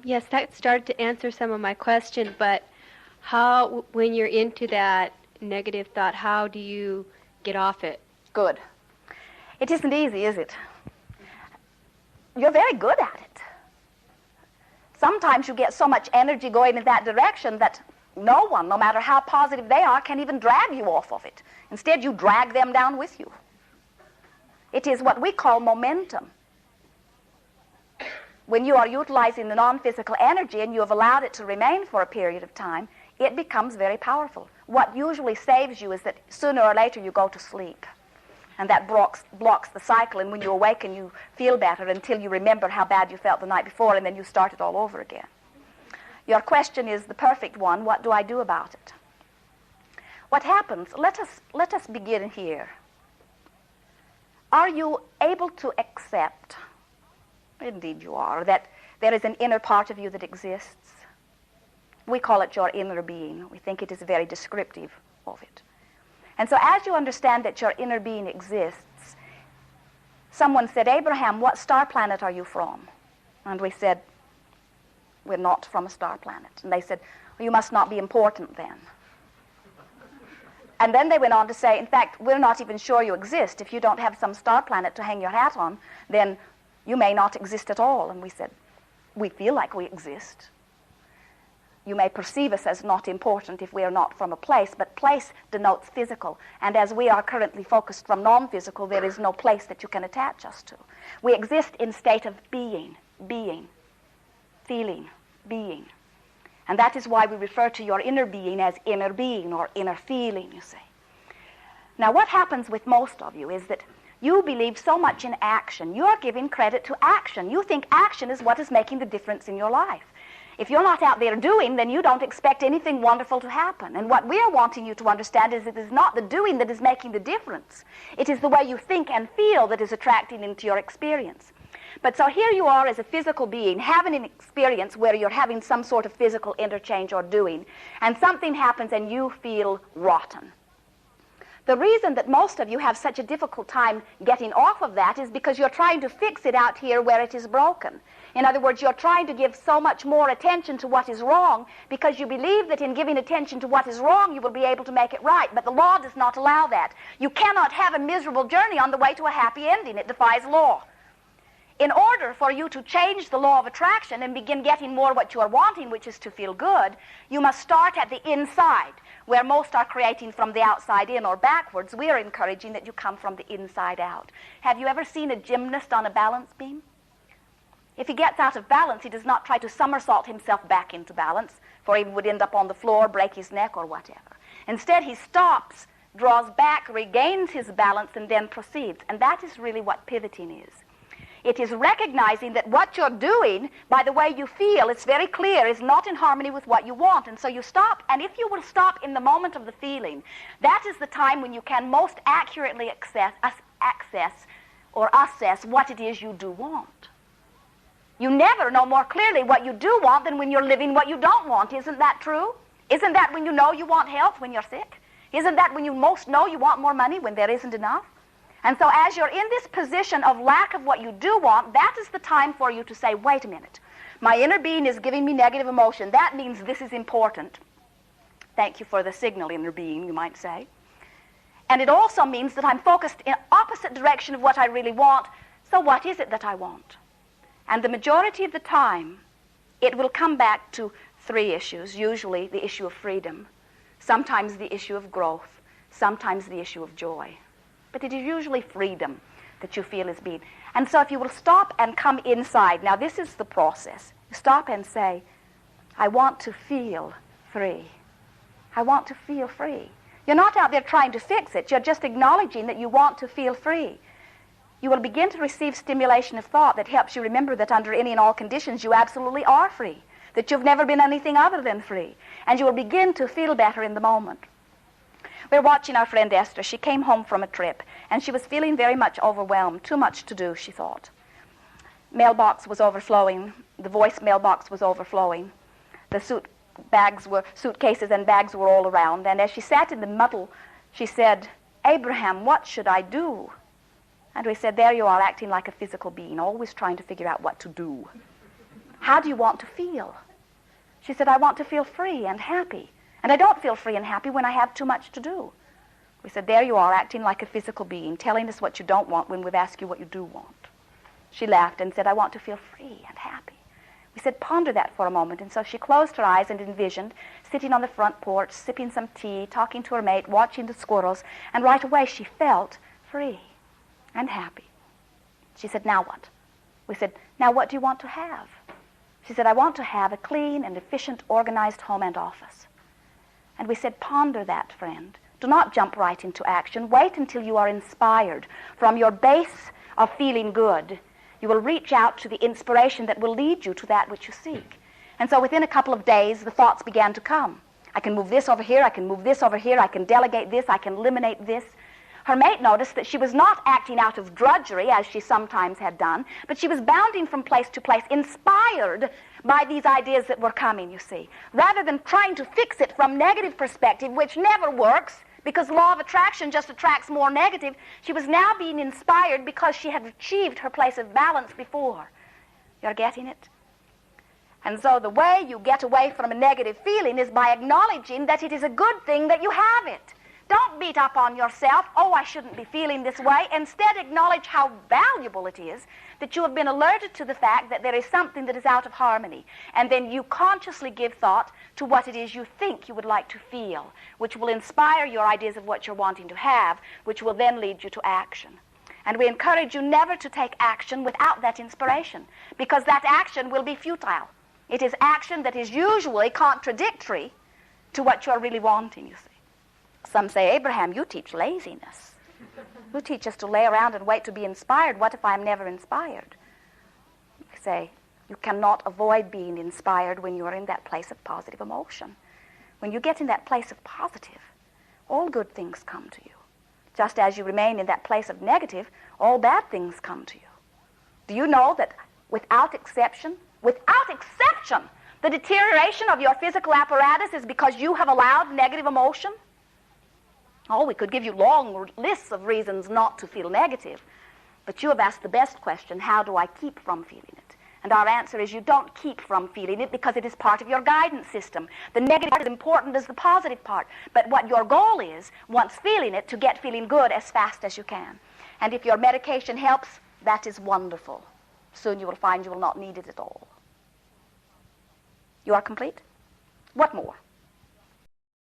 Yes, that started to answer some of my question, but how, when you're into that negative thought, how do you get off it? Good. It isn't easy, is it? You're very good at it. Sometimes you get so much energy going in that direction that no one, no matter how positive they are, can even drag you off of it. Instead, you drag them down with you. It is what we call momentum. When you are utilizing the non-physical energy and you have allowed it to remain for a period of time, it becomes very powerful. What usually saves you is that sooner or later you go to sleep. And that blocks the cycle, and when you awaken you feel better until you remember how bad you felt the night before, and then you start it all over again. Your question is the perfect one. What do I do about it? What happens? Let us begin here. Are you able to accept, indeed you are, that there is an inner part of you that exists? We call it your inner being. We think it is very descriptive of it. And so as you understand that your inner being exists, someone said, Abraham, what star planet are you from? And we said, we're not from a star planet. And they said, well, you must not be important then. And then they went on to say, in fact, we're not even sure you exist. If you don't have some star planet to hang your hat on, then you may not exist at all. And we said, we feel like we exist. You may perceive us as not important if we are not from a place, but place denotes physical. And as we are currently focused from non-physical, there is no place that you can attach us to. We exist in state of being, feeling, being. And that is why we refer to your inner being as inner being or inner feeling, you see. Now, what happens with most of you is that you believe so much in action. You are giving credit to action. You think action is what is making the difference in your life. If you're not out there doing, then you don't expect anything wonderful to happen. And what we're wanting you to understand is it is not the doing that is making the difference. It is the way you think and feel that is attracting into your experience. But so here you are as a physical being, having an experience where you're having some sort of physical interchange or doing, and something happens and you feel rotten. The reason that most of you have such a difficult time getting off of that is because you're trying to fix it out here where it is broken. In other words, you're trying to give so much more attention to what is wrong because you believe that in giving attention to what is wrong, you will be able to make it right. But the law does not allow that. You cannot have a miserable journey on the way to a happy ending. It defies law. In order for you to change the law of attraction and begin getting more what you are wanting, which is to feel good, you must start at the inside, where most are creating from the outside in or backwards. We are encouraging that you come from the inside out. Have you ever seen a gymnast on a balance beam? If he gets out of balance, he does not try to somersault himself back into balance, for he would end up on the floor, break his neck, or whatever. Instead, he stops, draws back, regains his balance, and then proceeds. And that is really what pivoting is. It is recognizing that what you're doing, by the way you feel, it's very clear, is not in harmony with what you want. And so you stop, and if you will stop in the moment of the feeling, that is the time when you can most accurately access or assess what it is you do want. You never know more clearly what you do want than when you're living what you don't want. Isn't that true? Isn't that when you know you want health when you're sick? Isn't that when you most know you want more money when there isn't enough? And so as you're in this position of lack of what you do want, that is the time for you to say, wait a minute. My inner being is giving me negative emotion. That means this is important. Thank you for the signal, inner being, you might say. And it also means that I'm focused in opposite direction of what I really want. So what is it that I want? And the majority of the time, it will come back to three issues, usually the issue of freedom, sometimes the issue of growth, sometimes the issue of joy. But it is usually freedom that you feel is being. And so if you will stop and come inside, now this is the process. Stop and say, I want to feel free. I want to feel free. You're not out there trying to fix it. You're just acknowledging that you want to feel free. You will begin to receive stimulation of thought that helps you remember that under any and all conditions you absolutely are free, that you've never been anything other than free. And you will begin to feel better in the moment. We're watching our friend Esther. She came home from a trip, and she was feeling very much overwhelmed. Too much to do, she thought. Mailbox was overflowing. The voice mailbox was overflowing. The suitcases and bags were all around. And as she sat in the muddle, she said, Abraham, what should I do? And we said, there you are, acting like a physical being, always trying to figure out what to do. how do you want to feel? She said, I want to feel free and happy. And I don't feel free and happy when I have too much to do. We said, there you are, acting like a physical being, telling us what you don't want when we've asked you what you do want. She laughed and said, I want to feel free and happy. We said, ponder that for a moment. And so she closed her eyes and envisioned sitting on the front porch, sipping some tea, talking to her mate, watching the squirrels, and right away she felt free and happy. She said, now what? We said, now what do you want to have? She said, I want to have a clean and efficient, organized home and office. And we said, ponder that, friend. Do not jump right into action. Wait until you are inspired from your base of feeling good. You will reach out to the inspiration that will lead you to that which you seek. And so within a couple of days, the thoughts began to come. I can move this over here, I can move this over here, I can delegate this, I can eliminate this. Her mate noticed that she was not acting out of drudgery, as she sometimes had done, but she was bounding from place to place, inspired by these ideas that were coming, you see. Rather than trying to fix it from negative perspective, which never works, because law of attraction just attracts more negative, she was now being inspired because she had achieved her place of balance before. You're getting it? And so the way you get away from a negative feeling is by acknowledging that it is a good thing that you have it. Don't beat up on yourself, oh, I shouldn't be feeling this way. Instead, acknowledge how valuable it is that you have been alerted to the fact that there is something that is out of harmony. And then you consciously give thought to what it is you think you would like to feel, which will inspire your ideas of what you're wanting to have, which will then lead you to action. And we encourage you never to take action without that inspiration, because that action will be futile. It is action that is usually contradictory to what you're really wanting, you see. Some say, Abraham, you teach laziness. You teach us to lay around and wait to be inspired. What if I'm never inspired? I say, you cannot avoid being inspired when you are in that place of positive emotion. When you get in that place of positive, all good things come to you. Just as you remain in that place of negative, all bad things come to you. Do you know that without exception, the deterioration of your physical apparatus is because you have allowed negative emotion? Oh, we could give you long lists of reasons not to feel negative, but you have asked the best question, how do I keep from feeling it? And our answer is you don't keep from feeling it because it is part of your guidance system. The negative part is important as the positive part, but what your goal is, once feeling it, to get feeling good as fast as you can. And if your medication helps, that is wonderful. Soon you will find you will not need it at all. You are complete? What more?